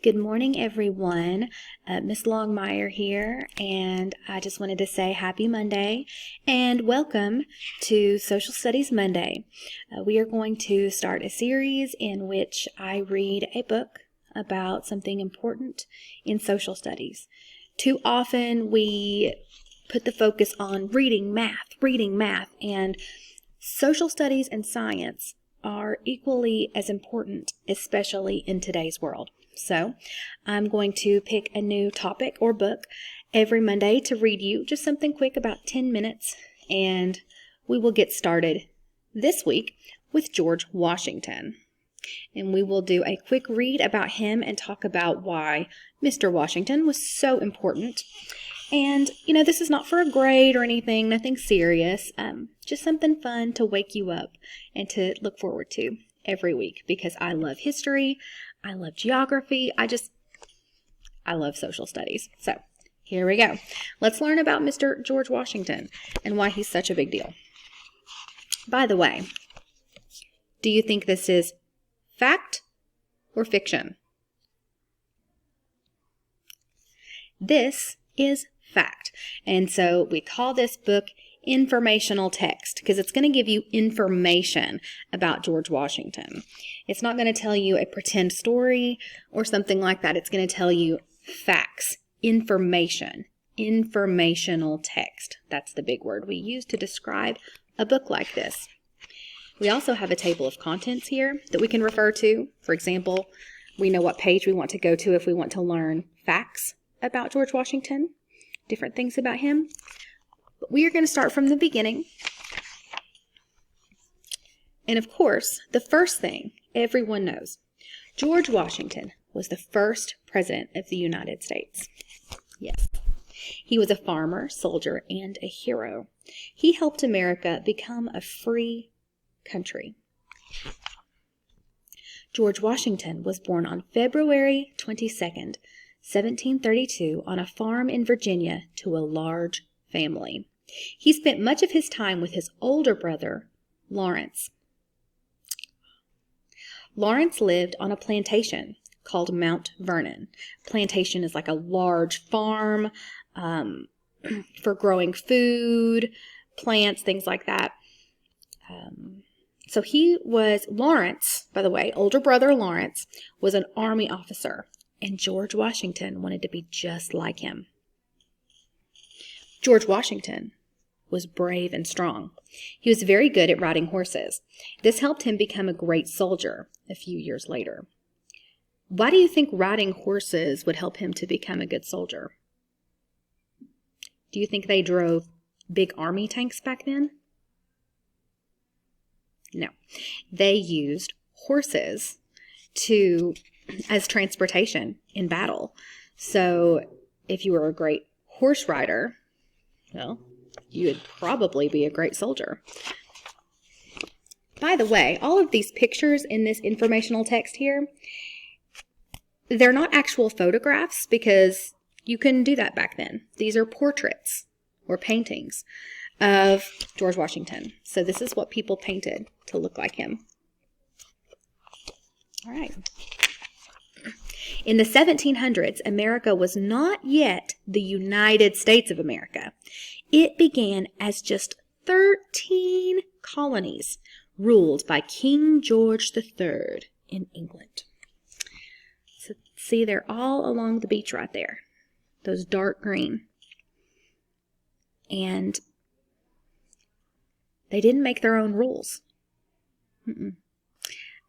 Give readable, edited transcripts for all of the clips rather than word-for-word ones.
Good morning, everyone. Miss Longmire here, and I just wanted to say happy Monday and welcome to Social Studies Monday. We are going to start a series in which I read a book about something important in social studies. Too often we put the focus on reading math, and social studies and science are equally as important, especially in today's world. So I'm going to pick a new topic or book every Monday to read you just something quick, about 10 minutes, and we will get started this week with George Washington. And we will do a quick read about him and talk about why Mr. Washington was so important. And, this is not for a grade or anything, nothing serious, just something fun to wake you up and to look forward to every week, because I love history, I love geography, I love social studies. So here we go. Let's learn about Mr. George Washington and why he's such a big deal. By the way, do you think this is fact or fiction? This is fact. And so we call this book informational text because it's going to give you information about George Washington. It's not going to tell you a pretend story or something like that. It's going to tell you facts, information, informational text. That's the big word we use to describe a book like this. We also have a table of contents here that we can refer to. For example, we know what page we want to go to if we want to learn facts about George Washington, different things about him. But we are going to start from the beginning. And of course, the first thing everyone knows, George Washington was the first president of the United States. Yes. He was a farmer, soldier, and a hero. He helped America become a free country. George Washington was born on February 22nd, 1732, on a farm in Virginia to a large family. He spent much of his time with his older brother, Lawrence. Lawrence lived on a plantation called Mount Vernon. Plantation is like a large farm for growing food, plants, things like that. So Lawrence, by the way, older brother Lawrence, was an army officer, and George Washington wanted to be just like him. George Washington was brave and strong. He was very good at riding horses. This helped him become a great soldier a few years later. Why do you think riding horses would help him to become a good soldier? Do you think they drove big army tanks back then? No. They used horses as transportation in battle. So if you were a great horse rider, well, you would probably be a great soldier. By the way, all of these pictures in this informational text here, they're not actual photographs because you couldn't do that back then. These are portraits or paintings of George Washington. So this is what people painted to look like him. All right. In the 1700s, America was not yet the United States of America. It began as just 13 colonies ruled by King George III in England. So see, they're all along the beach right there, those dark green. And they didn't make their own rules.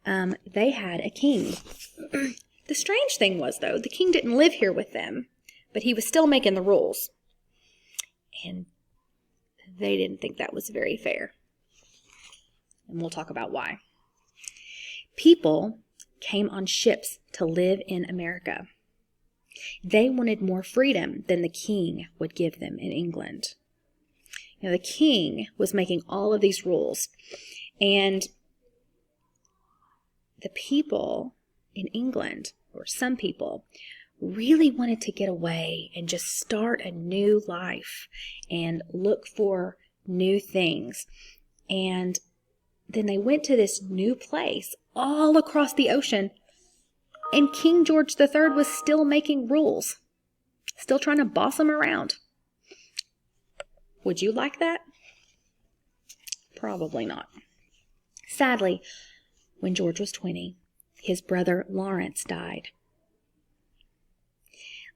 They had a king. The strange thing was, though, the king didn't live here with them, but he was still making the rules. And they didn't think that was very fair. And we'll talk about why. People came on ships to live in America. They wanted more freedom than the king would give them in England. The king was making all of these rules, and the people in England, or some people, really wanted to get away and just start a new life and look for new things. And then they went to this new place all across the ocean And King George III was still making rules, still trying to boss them around. Would you like that? Probably not. Sadly, when George was 20, his brother Lawrence died.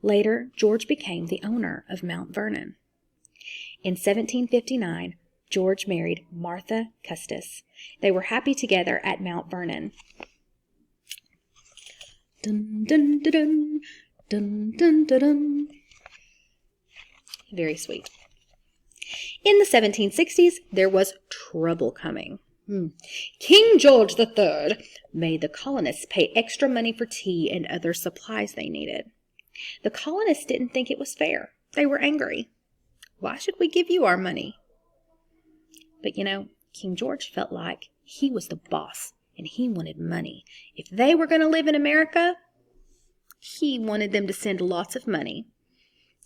Later, George became the owner of Mount Vernon. In 1759, George married Martha Custis. They were happy together at Mount Vernon. Dun, dun, dun, dun, dun, dun, dun, dun. Very sweet. In the 1760s, there was trouble coming. King George III made the colonists pay extra money for tea and other supplies they needed. The colonists didn't think it was fair. They were angry. Why should we give you our money? But King George felt like he was the boss and he wanted money. If they were going to live in America, he wanted them to send lots of money.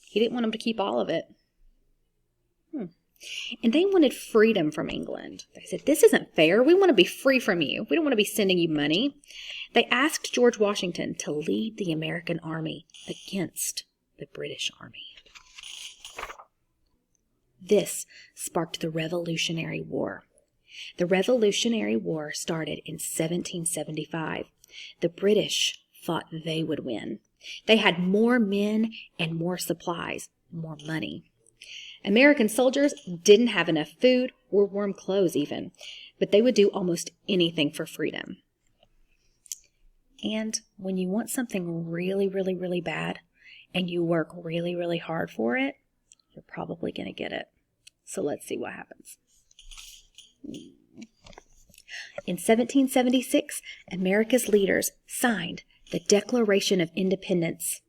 He didn't want them to keep all of it. And they wanted freedom from England. They said, this isn't fair. We want to be free from you. We don't want to be sending you money. They asked George Washington to lead the American army against the British army. This sparked the Revolutionary War. The Revolutionary War started in 1775. The British thought they would win. They had more men and more supplies, more money. American soldiers didn't have enough food or warm clothes even, but they would do almost anything for freedom. And when you want something really, really, really bad and you work really, really hard for it, you're probably going to get it. So let's see what happens. In 1776, America's leaders signed the Declaration of Independence.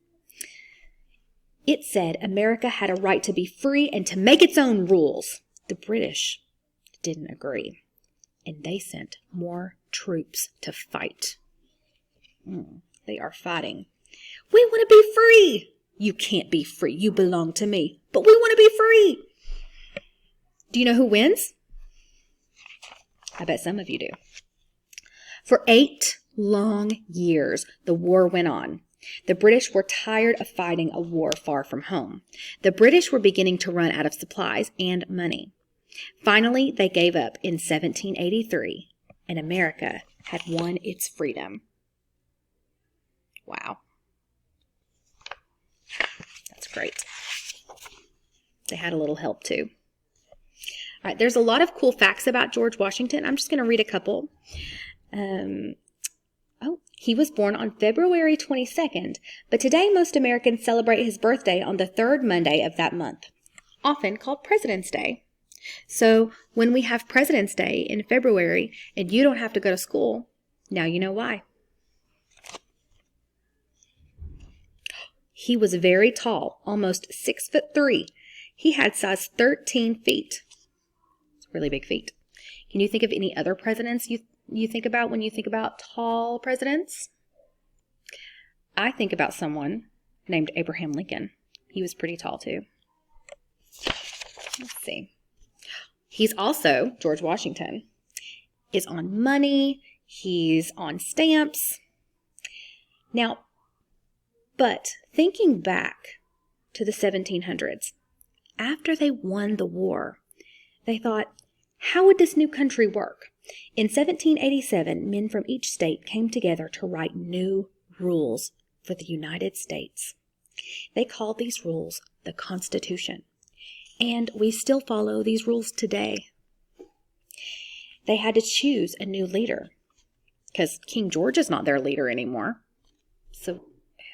It said America had a right to be free and to make its own rules. The British didn't agree, and they sent more troops to fight. They are fighting. We want to be free. You can't be free. You belong to me, but we want to be free. Do you know who wins? I bet some of you do. For 8 long years, the war went on. The British were tired of fighting a war far from home. The British were beginning to run out of supplies and money. Finally, they gave up in 1783, and America had won its freedom. Wow. That's great. They had a little help too. All right, there's a lot of cool facts about George Washington. I'm just going to read a couple. He was born on February 22nd, but today most Americans celebrate his birthday on the third Monday of that month, often called President's Day. So when we have President's Day in February and you don't have to go to school, now you know why. He was very tall, almost 6'3". He had size 13 feet. Really big feet. Can you think of any other presidents you think about when you think about tall presidents? I think about someone named Abraham Lincoln. He was pretty tall too. Let's see. He's also, George Washington, is on money. He's on stamps. Now, but thinking back to the 1700s, after they won the war, they thought, how would this new country work? In 1787, men from each state came together to write new rules for the United States. They called these rules the Constitution, and we still follow these rules today. They had to choose a new leader because King George is not their leader anymore. So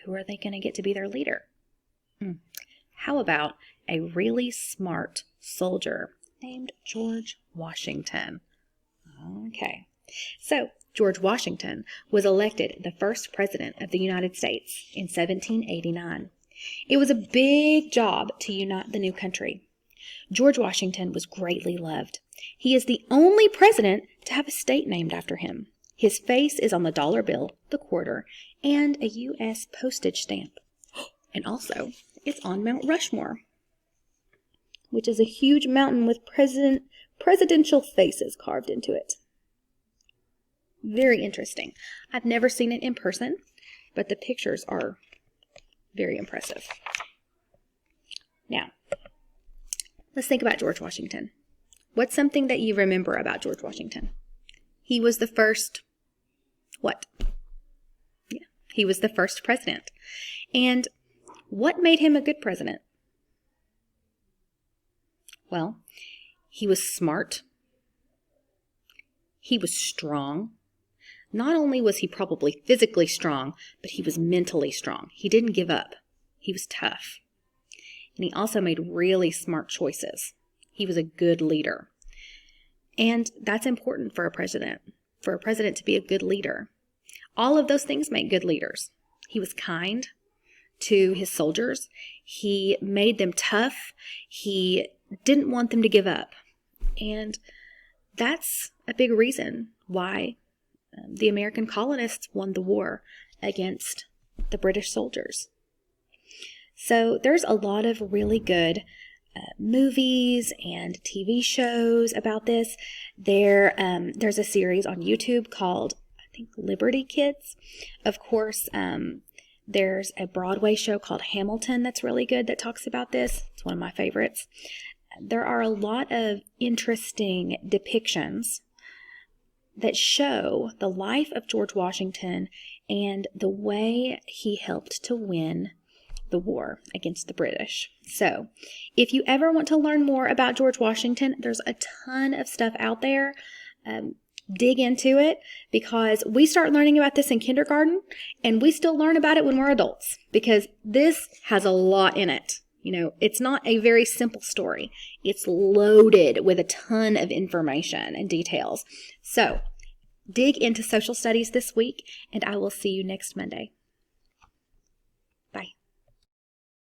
who are they going to get to be their leader? How about a really smart soldier named George Washington? Okay, so George Washington was elected the first president of the United States in 1789. It was a big job to unite the new country. George Washington was greatly loved. He is the only president to have a state named after him. His face is on the dollar bill, the quarter, and a U.S. postage stamp. And also, it's on Mount Rushmore, which is a huge mountain with presidential faces carved into it. Very interesting. I've never seen it in person, but the pictures are very impressive. Now, let's think about George Washington. What's something that you remember about George Washington? He was the first, what? Yeah, he was the first president. And what made him a good president? Well, he was smart. He was strong. Not only was he probably physically strong, but he was mentally strong. He didn't give up. He was tough. And he also made really smart choices. He was a good leader. And that's important for a president to be a good leader. All of those things make good leaders. He was kind to his soldiers. He made them tough. He didn't want them to give up. And that's a big reason why the American colonists won the war against the British soldiers. So there's a lot of really good movies and TV shows about this. There's a series on YouTube called, I think, Liberty Kids. Of course, there's a Broadway show called Hamilton that's really good that talks about this. It's one of my favorites. There are a lot of interesting depictions that show the life of George Washington and the way he helped to win the war against the British. So, if you ever want to learn more about George Washington, there's a ton of stuff out there. Dig into it, because we start learning about this in kindergarten and we still learn about it when we're adults, because this has a lot in it. You know, it's not a very simple story. It's loaded with a ton of information and details. So, dig into social studies this week, and I will see you next Monday.